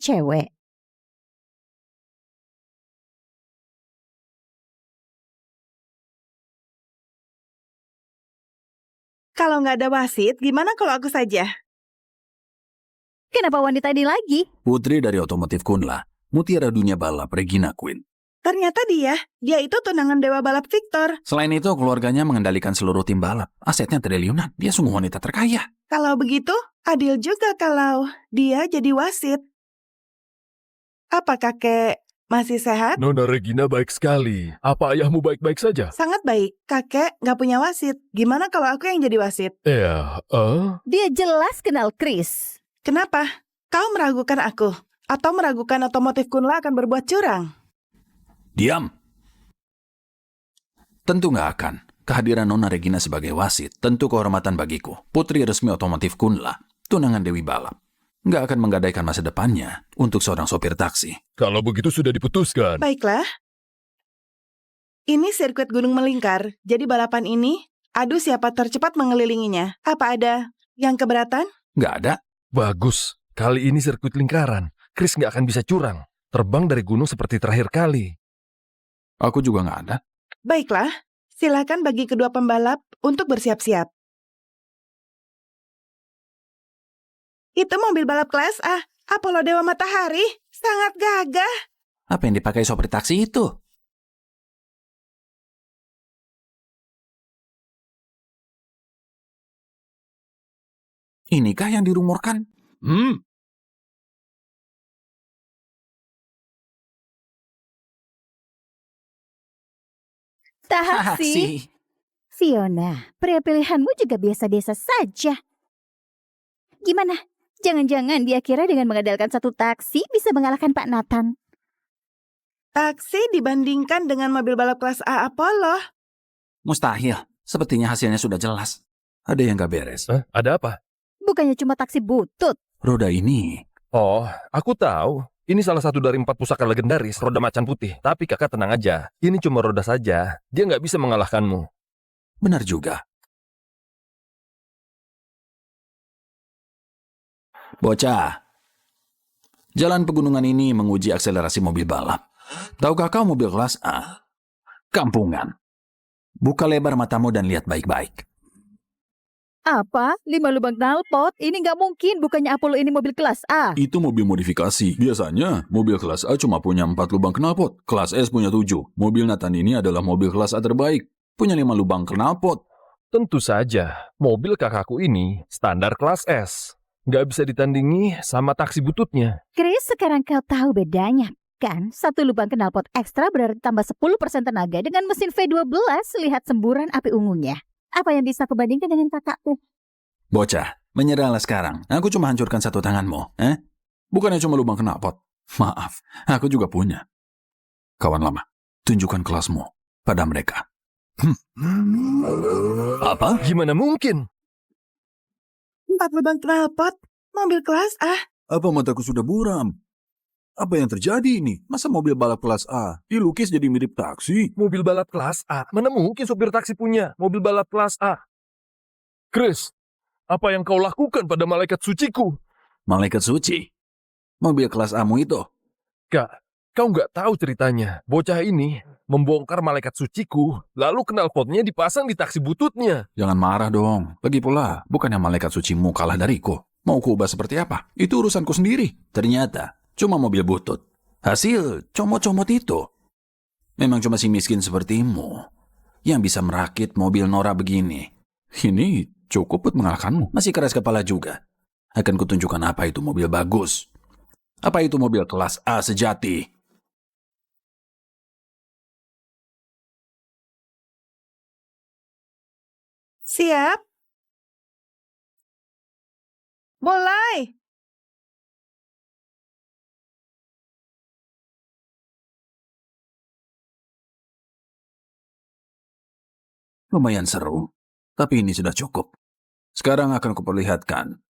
cewek. Kalau nggak ada wasit, gimana kalau aku saja? Kenapa wanita ini lagi? Putri dari otomotif Kunla, mutiara dunia balap Regina Quinn. Ternyata dia itu tunangan dewa balap Victor. Selain itu, keluarganya mengendalikan seluruh tim balap. Asetnya triliunan. Dia sungguh wanita terkaya. Kalau begitu, adil juga kalau dia jadi wasit. Apa kakek masih sehat? Nona Regina baik sekali. Apa ayahmu baik-baik saja? Sangat baik. Kakek nggak punya wasit. Gimana kalau aku yang jadi wasit? Ya, Dia jelas kenal Chris. Kenapa? Kau meragukan aku? Atau meragukan otomotif Kunla akan berbuat curang? Diam. Tentu nggak akan. Kehadiran Nona Regina sebagai wasit tentu kehormatan bagiku. Putri resmi otomotif Kunla, tunangan Dewi Balap. Nggak akan menggadaikan masa depannya untuk seorang sopir taksi. kalau begitu sudah diputuskan. Baiklah. Ini sirkuit gunung melingkar. Jadi balapan ini, adu siapa tercepat mengelilinginya. Apa ada yang keberatan? Nggak ada. Bagus. Kali ini sirkuit lingkaran. Chris nggak akan bisa curang. Terbang dari gunung seperti terakhir kali. Aku juga nggak ada. Baiklah. Silakan bagi kedua pembalap untuk bersiap-siap. Itu mobil balap kelas A, Apollo Dewa Matahari. Sangat gagah. Apa yang dipakai sopir taksi itu? Inikah yang dirumorkan? Taksi. Fiona, pria pilihanmu juga biasa-biasa saja. Gimana? Jangan-jangan dia kira dengan mengandalkan satu taksi bisa mengalahkan Pak Nathan. Taksi dibandingkan dengan mobil balap kelas A Apollo. Mustahil. Sepertinya hasilnya sudah jelas. Ada yang nggak beres. Ada apa? Bukannya cuma taksi butut. Roda ini. Oh, aku tahu. Ini salah satu dari 4 pusaka legendaris, roda macan putih. Tapi kakak tenang aja. Ini cuma roda saja. Dia nggak bisa mengalahkanmu. Benar juga. Bocah. Jalan pegunungan ini menguji akselerasi mobil balap. Tahukah kau mobil kelas A? Kampungan. Buka lebar matamu dan lihat baik-baik. Apa? 5 lubang knalpot? Ini nggak mungkin, bukannya Apollo ini mobil kelas A. Itu mobil modifikasi. Biasanya, mobil kelas A cuma punya 4 lubang knalpot. Kelas S punya 7. Mobil Nathan ini adalah mobil kelas A terbaik. Punya 5 lubang knalpot. Tentu saja, mobil kakakku ini standar kelas S. Nggak bisa ditandingi sama taksi bututnya. Chris, sekarang kau tahu bedanya, kan? 1 lubang knalpot ekstra berarti tambah 10% tenaga dengan mesin V12. Lihat semburan api ungunya. Apa yang bisa kubandingkan dengan kakakku? Bocah, menyerahlah sekarang. Aku cuma hancurkan satu tanganmu. Bukannya cuma lubang knalpot. Maaf, aku juga punya. Kawan lama, tunjukkan kelasmu pada mereka. Apa? Gimana mungkin? 4 lubang knalpot, mobil kelas A. Apa mataku sudah buram? Apa yang terjadi ini? Masa mobil balap kelas A dilukis jadi mirip taksi? Mobil balap kelas A? Mana mungkin sopir taksi punya mobil balap kelas A? Chris, apa yang kau lakukan pada malaikat suciku? Malaikat suci? Mobil kelas A-mu itu? Kak, kau nggak tahu ceritanya. Bocah ini membongkar malaikat suciku, lalu knalpotnya dipasang di taksi bututnya. Jangan marah dong. Lagi pula, bukannya malaikat sucimu kalah dariku. Mau ku ubah seperti apa? Itu urusanku sendiri. Ternyata, cuma mobil butut. Hasil comot-comot itu. Memang cuma si miskin sepertimu yang bisa merakit mobil norak begini. Ini cukup buat mengalahkanmu. Masih keras kepala juga. Akan kutunjukkan apa itu mobil bagus. Apa itu mobil kelas A sejati. Siap? Mulai! Lumayan seru, tapi ini sudah cukup. Sekarang akan kuperlihatkan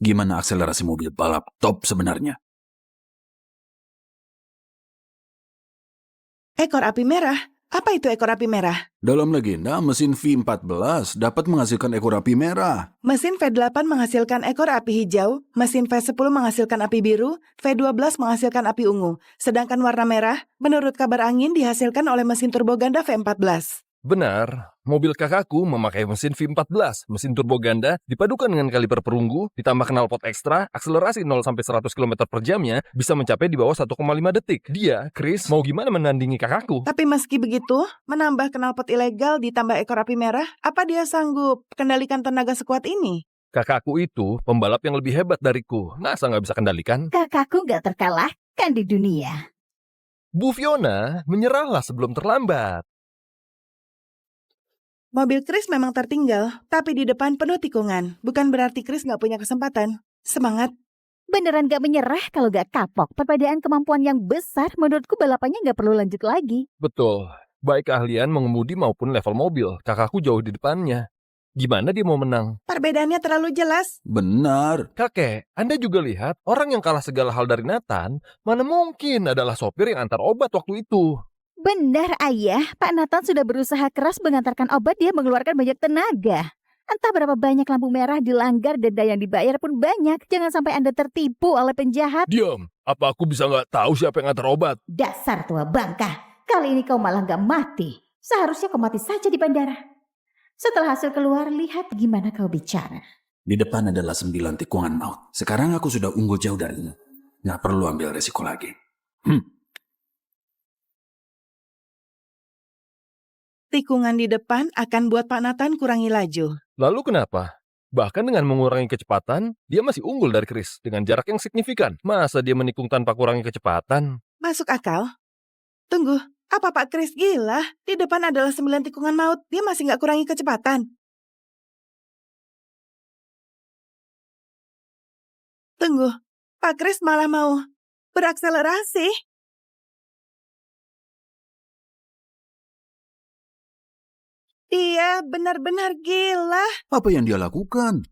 gimana akselerasi mobil balap top sebenarnya. Ekor api merah. Apa itu ekor api merah? Dalam legenda, mesin V14 dapat menghasilkan ekor api merah. Mesin V8 menghasilkan ekor api hijau, mesin V10 menghasilkan api biru, V12 menghasilkan api ungu. Sedangkan warna merah, menurut kabar angin dihasilkan oleh mesin turbo ganda V14. Benar, mobil kakakku memakai mesin V14, mesin turbo ganda, dipadukan dengan kaliper perunggu, ditambah knalpot ekstra, akselerasi 0-100 km per jamnya bisa mencapai di bawah 1,5 detik. Dia, Chris, mau gimana menandingi kakakku? Tapi meski begitu, menambah knalpot ilegal ditambah ekor api merah, apa dia sanggup kendalikan tenaga sekuat ini? Kakakku itu pembalap yang lebih hebat dariku. Masa nggak bisa kendalikan? Kakakku nggak terkalahkan di dunia. Bu Fiona, menyerahlah sebelum terlambat. Mobil Chris memang tertinggal, tapi di depan penuh tikungan. Bukan berarti Chris nggak punya kesempatan. Semangat. Beneran gak menyerah kalau gak kapok. Perbedaan kemampuan yang besar, menurutku balapannya gak perlu lanjut lagi. Betul, baik keahlian mengemudi maupun level mobil, kakakku jauh di depannya. Gimana dia mau menang? Perbedaannya terlalu jelas. Benar. Kakek, Anda juga lihat orang yang kalah segala hal dari Nathan, mana mungkin adalah sopir yang antar obat waktu itu. Benar, Ayah. Pak Nathan sudah berusaha keras mengantarkan obat, dia mengeluarkan banyak tenaga. Entah berapa banyak lampu merah dilanggar, denda yang dibayar pun banyak. Jangan sampai Anda tertipu oleh penjahat. Diam, apa aku bisa nggak tahu siapa yang antar obat? Dasar tua bangka. Kali ini kau malah gak mati. Seharusnya kau mati saja di bandara. Setelah hasil keluar, lihat gimana kau bicara. Di depan adalah 9 tikungan maut. Sekarang aku sudah unggul jauh darinya. Nggak perlu ambil resiko lagi. Tikungan di depan akan buat Pak Nathan kurangi laju. Lalu kenapa? Bahkan dengan mengurangi kecepatan, dia masih unggul dari Chris dengan jarak yang signifikan. Masa dia menikung tanpa kurangi kecepatan? Masuk akal? Tunggu, apa Pak Chris gila? Di depan adalah 9 tikungan maut, dia masih nggak kurangi kecepatan. Tunggu, Pak Chris malah mau berakselerasi. Dia benar-benar gila. Apa yang dia lakukan?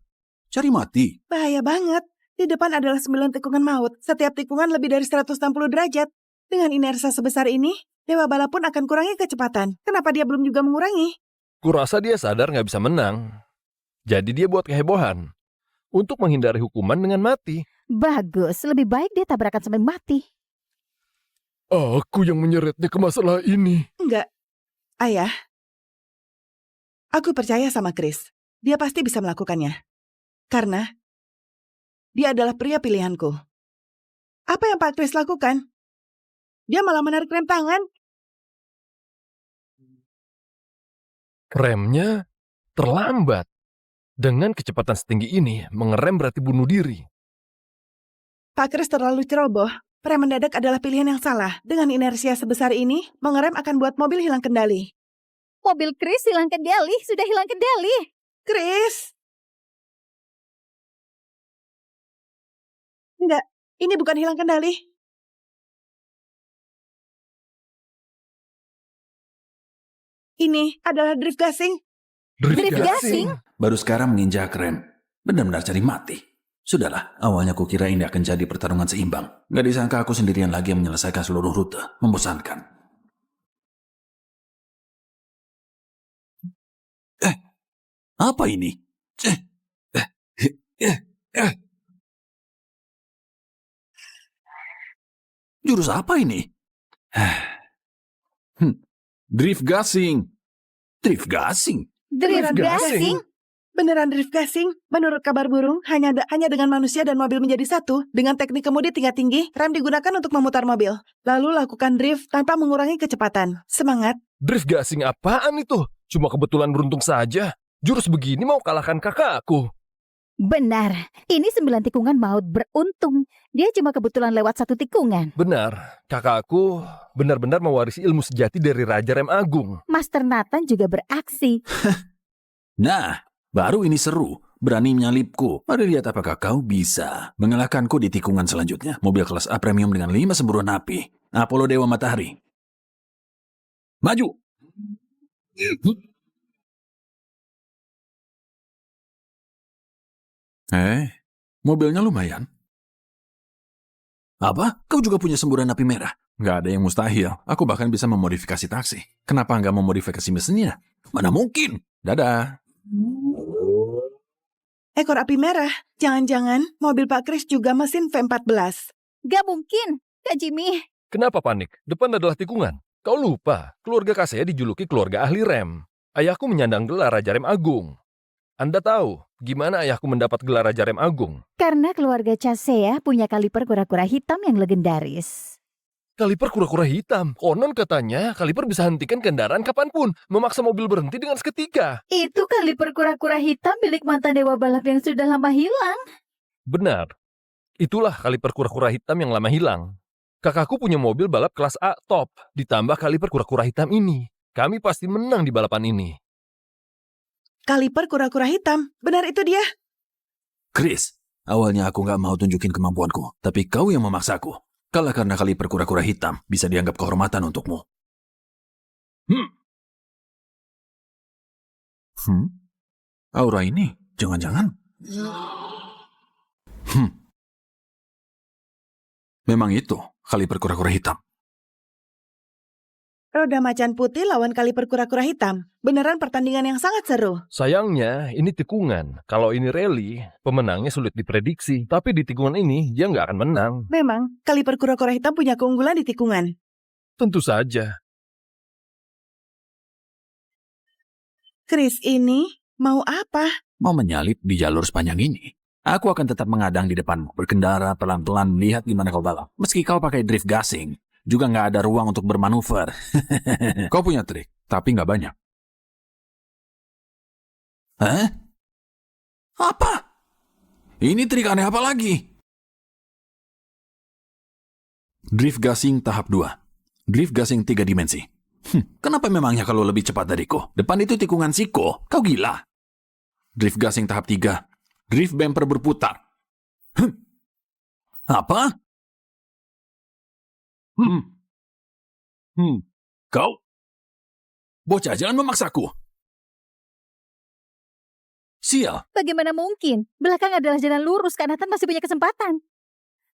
Cari mati. Bahaya banget. Di depan adalah 9 tikungan maut. Setiap tikungan lebih dari 160 derajat. Dengan inersia sebesar ini, Dewa Balap pun akan kurangi kecepatan. Kenapa dia belum juga mengurangi? Kurasa dia sadar nggak bisa menang. Jadi dia buat kehebohan. Untuk menghindari hukuman dengan mati. Bagus, lebih baik dia tabrakan sampai mati. Aku yang menyeretnya ke masalah ini. Enggak. Ayah, aku percaya sama Chris. Dia pasti bisa melakukannya. Karena dia adalah pria pilihanku. Apa yang Pak Chris lakukan? Dia malah menarik rem tangan. Remnya terlambat. Dengan kecepatan setinggi ini, mengerem berarti bunuh diri. Pak Chris terlalu ceroboh. Rem mendadak adalah pilihan yang salah. Dengan inersia sebesar ini, mengerem akan buat mobil hilang kendali. Mobil Chris hilang kendali, sudah hilang kendali. Chris! Enggak, ini bukan hilang kendali. Ini adalah drift gasing. Drift gasing? Baru sekarang menginjak rem. Benar-benar cari mati. Sudahlah, awalnya kukira ini akan jadi pertarungan seimbang. Gak disangka aku sendirian lagi yang menyelesaikan seluruh rute. Membosankan. Apa ini? Jurus apa ini? Drift gasing. Drift gasing? Drift gasing? Beneran drift gasing? Menurut kabar burung, hanya dengan manusia dan mobil menjadi satu. Dengan teknik kemudi tingkat tinggi, rem digunakan untuk memutar mobil. Lalu lakukan drift tanpa mengurangi kecepatan. Semangat. Drift gasing apaan itu? Cuma kebetulan beruntung saja. Jurus begini mau kalahkan kakakku. Benar, ini 9 tikungan maut beruntung. Dia cuma kebetulan lewat 1 tikungan. Benar, kakakku benar-benar mewarisi ilmu sejati dari Raja Rem Agung. Master Nathan juga beraksi. Nah, baru ini seru. Berani menyalipku. Mari lihat apakah kau bisa mengalahkanku di tikungan selanjutnya. Mobil kelas A premium dengan 5 semburan api. Apollo Dewa Matahari. Maju! Mobilnya lumayan. Apa? Kau juga punya semburan api merah? Nggak ada yang mustahil. Aku bahkan bisa memodifikasi taksi. Kenapa nggak memodifikasi mesinnya? Mana mungkin? Dadah. Ekor api merah. Jangan-jangan mobil Pak Chris juga mesin V14. Gak mungkin, Kak Jimmy. Kenapa panik? Depan adalah tikungan. Kau lupa, keluarga Kak saya dijuluki keluarga ahli rem. Ayahku menyandang gelar Raja Rem Agung. Anda tahu gimana ayahku mendapat gelar Raja Rem Agung? Karena keluarga Chasea punya kaliper kura-kura hitam yang legendaris. Kaliper kura-kura hitam. Konon katanya kaliper bisa hentikan kendaraan kapanpun, memaksa mobil berhenti dengan seketika. Itu kaliper kura-kura hitam milik mantan dewa balap yang sudah lama hilang. Benar. Itulah kaliper kura-kura hitam yang lama hilang. Kakakku punya mobil balap kelas A top, ditambah kaliper kura-kura hitam ini. Kami pasti menang di balapan ini. Kaliper kura-kura hitam. Benar itu dia. Chris, awalnya aku nggak mau tunjukin kemampuanku, tapi kau yang memaksaku. Kalah karena kaliper kura-kura hitam bisa dianggap kehormatan untukmu. Aura ini, jangan-jangan. Memang itu, kaliper kura-kura hitam. Roda macan putih lawan kaliper kura-kura hitam. Beneran pertandingan yang sangat seru. Sayangnya, ini tikungan. Kalau ini rally, pemenangnya sulit diprediksi. Tapi di tikungan ini, dia nggak akan menang. Memang, kaliper kura-kura hitam punya keunggulan di tikungan. Tentu saja. Chris ini mau apa? Mau menyalip di jalur sepanjang ini. Aku akan tetap mengadang di depanmu, berkendara pelan-pelan, lihat gimana kau balap. Meski kau pakai drift gasing, juga nggak ada ruang untuk bermanuver. Kau punya trik, tapi nggak banyak. Hah? Apa? Ini trik aneh apa lagi? Drift gasing tahap 2. Drift gasing 3 dimensi. Kenapa memangnya kalau lebih cepat dariku? Depan itu tikungan siko, kau gila. Drift gasing tahap 3. Drift bumper berputar. Apa? Kau? Bocah, jangan memaksaku. Sial. Bagaimana mungkin? Belakang adalah jalan lurus, Kak Nathan masih punya kesempatan.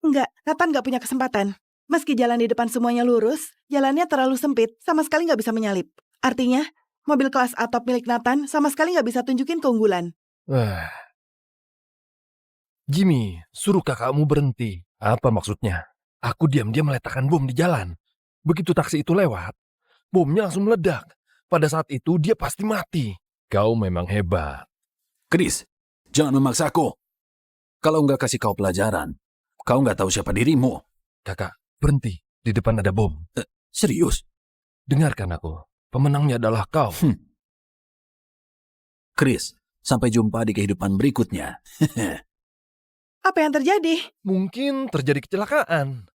Enggak, Nathan nggak punya kesempatan. Meski jalan di depan semuanya lurus, jalannya terlalu sempit, sama sekali nggak bisa menyalip. Artinya, mobil kelas A top milik Nathan sama sekali nggak bisa tunjukin keunggulan. Jimmy, suruh kakakmu berhenti. Apa maksudnya? Aku diam-diam meletakkan bom di jalan. Begitu taksi itu lewat, bomnya langsung meledak. Pada saat itu dia pasti mati. Kau memang hebat. Chris, jangan memaksaku. Kalau nggak kasih kau pelajaran, kau nggak tahu siapa dirimu. Kakak, berhenti. Di depan ada bom. Serius? Dengarkan aku. Pemenangnya adalah kau. Chris, sampai jumpa di kehidupan berikutnya. Apa yang terjadi? Mungkin terjadi kecelakaan.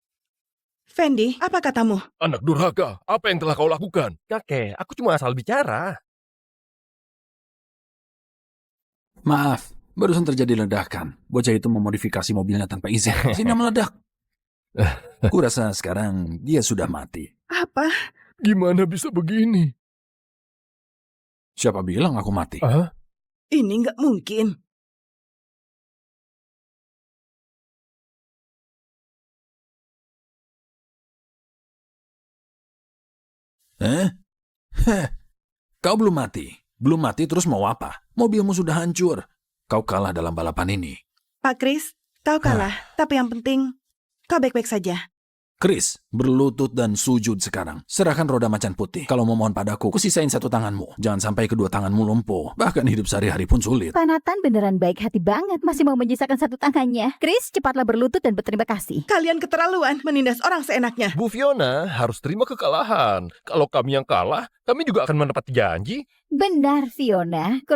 Fendi, apa katamu? Anak durhaka, apa yang telah kau lakukan? Kakek, aku cuma asal bicara. Maaf, barusan terjadi ledakan. Bocah itu memodifikasi mobilnya tanpa izin. Sehingga meledak. Kurasa sekarang dia sudah mati. Apa? Gimana bisa begini? Siapa bilang aku mati? Ini nggak mungkin. Kau belum mati. Belum mati terus mau apa? Mobilmu sudah hancur. Kau kalah dalam balapan ini. Pak Chris, kau kalah. Tapi yang penting, kau baik-baik saja. Chris, berlutut dan sujud sekarang. Serahkan roda macan putih. Kalau mau mohon padaku, kusisain satu tanganmu. Jangan sampai kedua tanganmu lumpuh. Bahkan hidup sehari-hari pun sulit. Pak Nathan beneran baik hati banget, masih mau menyisakan satu tangannya. Chris, cepatlah berlutut dan berterima kasih. Kalian keterlaluan menindas orang seenaknya. Bu Fiona harus terima kekalahan. Kalau kami yang kalah, kami juga akan menepati janji. Benar, Fiona.